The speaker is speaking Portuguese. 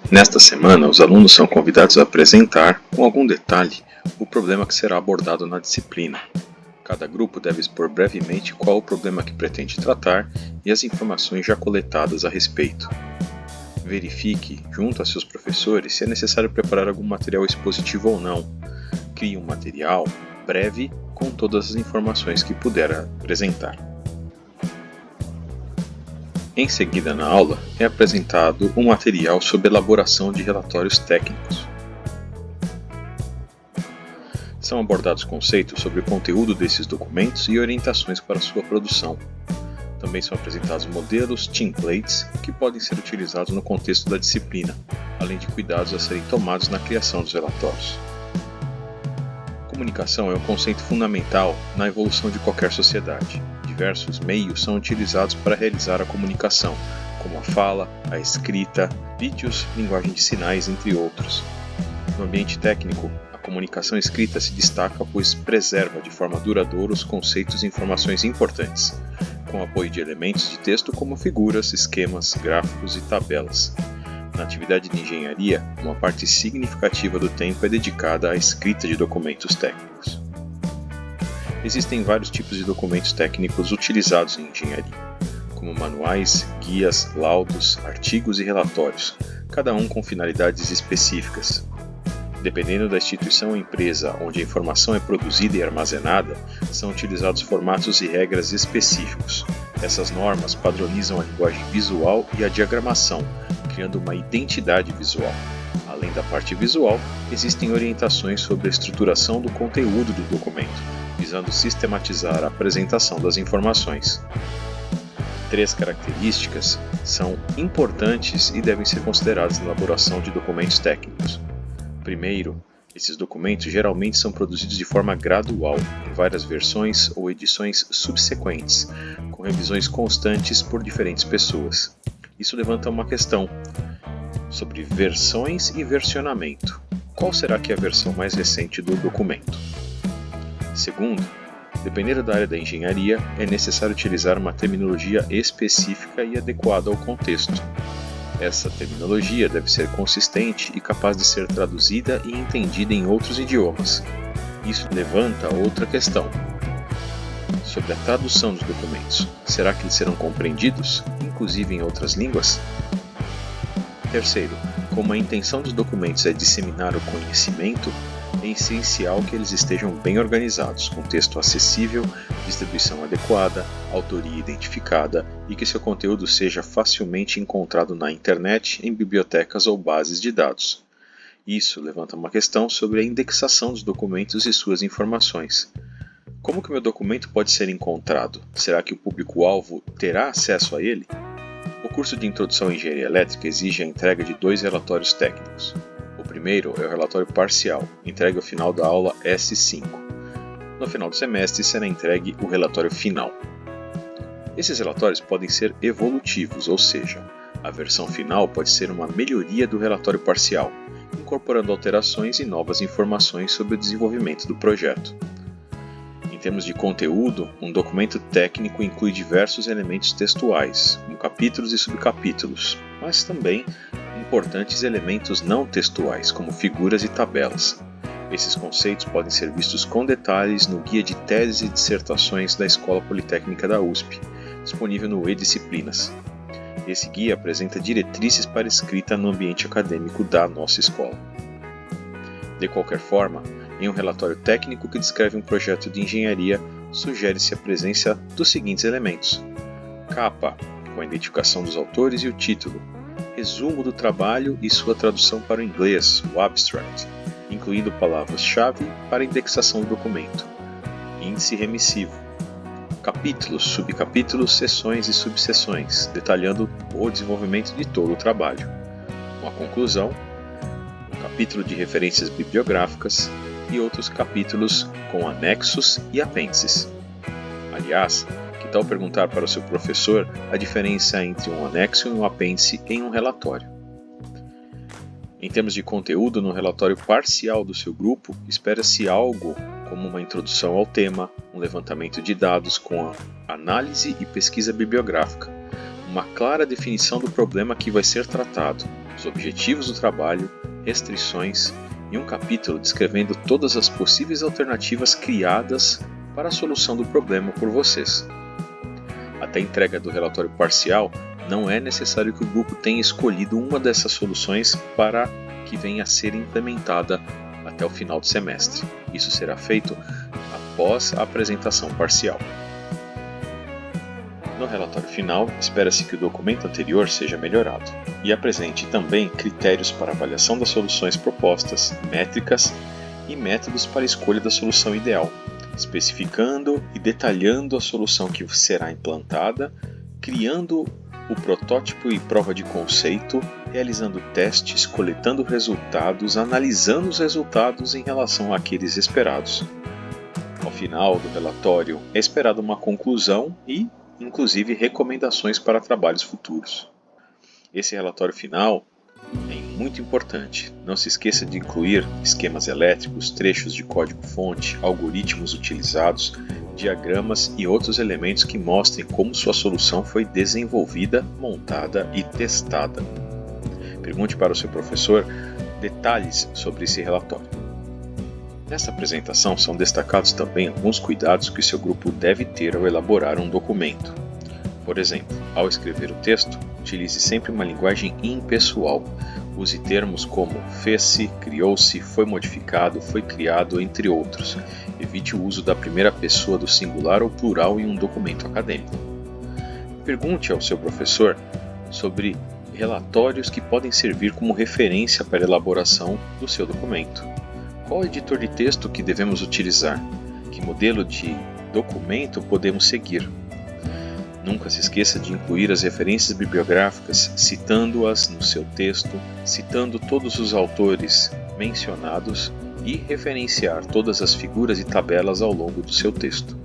Nesta semana, os alunos são convidados a apresentar, com algum detalhe, o problema que será abordado na disciplina. Cada grupo deve expor brevemente qual o problema que pretende tratar e as informações já coletadas a respeito. Verifique, junto a seus professores, se é necessário preparar algum material expositivo ou não. Crie um material breve com todas as informações que puder apresentar. Em seguida, na aula, é apresentado um material sobre elaboração de relatórios técnicos. São abordados conceitos sobre o conteúdo desses documentos e orientações para sua produção. Também são apresentados modelos, templates, que podem ser utilizados no contexto da disciplina, além de cuidados a serem tomados na criação dos relatórios. Comunicação é um conceito fundamental na evolução de qualquer sociedade. Diversos meios são utilizados para realizar a comunicação, como a fala, a escrita, vídeos, linguagem de sinais, entre outros. No ambiente técnico, a comunicação escrita se destaca pois preserva de forma duradoura os conceitos e informações importantes, com apoio de elementos de texto como figuras, esquemas, gráficos e tabelas. Na atividade de engenharia, uma parte significativa do tempo é dedicada à escrita de documentos técnicos. Existem vários tipos de documentos técnicos utilizados em engenharia, como manuais, guias, laudos, artigos e relatórios, cada um com finalidades específicas. Dependendo da instituição ou empresa onde a informação é produzida e armazenada, são utilizados formatos e regras específicos. Essas normas padronizam a linguagem visual e a diagramação, criando uma identidade visual. Além da parte visual, existem orientações sobre a estruturação do conteúdo do documento, visando sistematizar a apresentação das informações. 3 características são importantes e devem ser consideradas na elaboração de documentos técnicos. Primeiro, esses documentos geralmente são produzidos de forma gradual, em várias versões ou edições subsequentes, com revisões constantes por diferentes pessoas. Isso levanta uma questão sobre versões e versionamento. Qual será que é a versão mais recente do documento? Segundo, dependendo da área da engenharia, é necessário utilizar uma terminologia específica e adequada ao contexto. Essa terminologia deve ser consistente e capaz de ser traduzida e entendida em outros idiomas. Isso levanta outra questão sobre a tradução dos documentos. Será que eles serão compreendidos, inclusive em outras línguas? Terceiro, como a intenção dos documentos é disseminar o conhecimento, é essencial que eles estejam bem organizados, com texto acessível, distribuição adequada, autoria identificada e que seu conteúdo seja facilmente encontrado na internet, em bibliotecas ou bases de dados. Isso levanta uma questão sobre a indexação dos documentos e suas informações. Como que o meu documento pode ser encontrado? Será que o público-alvo terá acesso a ele? O curso de Introdução à Engenharia Elétrica exige a entrega de 2 relatórios técnicos. O primeiro é o relatório parcial, entregue ao final da aula S5. No final do semestre será entregue o relatório final. Esses relatórios podem ser evolutivos, ou seja, a versão final pode ser uma melhoria do relatório parcial, incorporando alterações e novas informações sobre o desenvolvimento do projeto. Em termos de conteúdo, um documento técnico inclui diversos elementos textuais, como capítulos e subcapítulos, mas também importantes elementos não textuais, como figuras e tabelas. Esses conceitos podem ser vistos com detalhes no Guia de Teses e Dissertações da Escola Politécnica da USP, disponível no E-Disciplinas. Esse guia apresenta diretrizes para escrita no ambiente acadêmico da nossa escola. De qualquer forma, em um relatório técnico que descreve um projeto de engenharia, sugere-se a presença dos seguintes elementos: capa, com a identificação dos autores e o título, resumo do trabalho e sua tradução para o inglês, o abstract, incluindo palavras-chave para a indexação do documento, índice remissivo, capítulos, subcapítulos, seções e subseções, detalhando o desenvolvimento de todo o trabalho, uma conclusão, um capítulo de referências bibliográficas e outros capítulos com anexos e apêndices. Aliás, que tal perguntar para o seu professor a diferença entre um anexo e um apêndice em um relatório? Em termos de conteúdo, no relatório parcial do seu grupo, espera-se algo como uma introdução ao tema, um levantamento de dados com a análise e pesquisa bibliográfica, uma clara definição do problema que vai ser tratado, os objetivos do trabalho, restrições e um capítulo descrevendo todas as possíveis alternativas criadas para a solução do problema por vocês. Até a entrega do relatório parcial, não é necessário que o grupo tenha escolhido uma dessas soluções para que venha a ser implementada até o final do semestre. Isso será feito após a apresentação parcial. No relatório final, espera-se que o documento anterior seja melhorado e apresente também critérios para avaliação das soluções propostas, métricas e métodos para a escolha da solução ideal, especificando e detalhando a solução que será implantada, criando o protótipo e prova de conceito, realizando testes, coletando resultados, analisando os resultados em relação àqueles esperados. Ao final do relatório, é esperada uma conclusão e, inclusive, recomendações para trabalhos futuros. Esse relatório final é muito importante. Não se esqueça de incluir esquemas elétricos, trechos de código-fonte, algoritmos utilizados, diagramas e outros elementos que mostrem como sua solução foi desenvolvida, montada e testada. Pergunte para o seu professor detalhes sobre esse relatório. Nesta apresentação são destacados também alguns cuidados que seu grupo deve ter ao elaborar um documento. Por exemplo, ao escrever o texto, utilize sempre uma linguagem impessoal. Use termos como fez-se, criou-se, foi modificado, foi criado, entre outros. Evite o uso da primeira pessoa do singular ou plural em um documento acadêmico. Pergunte ao seu professor sobre relatórios que podem servir como referência para a elaboração do seu documento. Qual editor de texto que devemos utilizar? Que modelo de documento podemos seguir? Nunca se esqueça de incluir as referências bibliográficas, citando-as no seu texto, citando todos os autores mencionados e referenciar todas as figuras e tabelas ao longo do seu texto.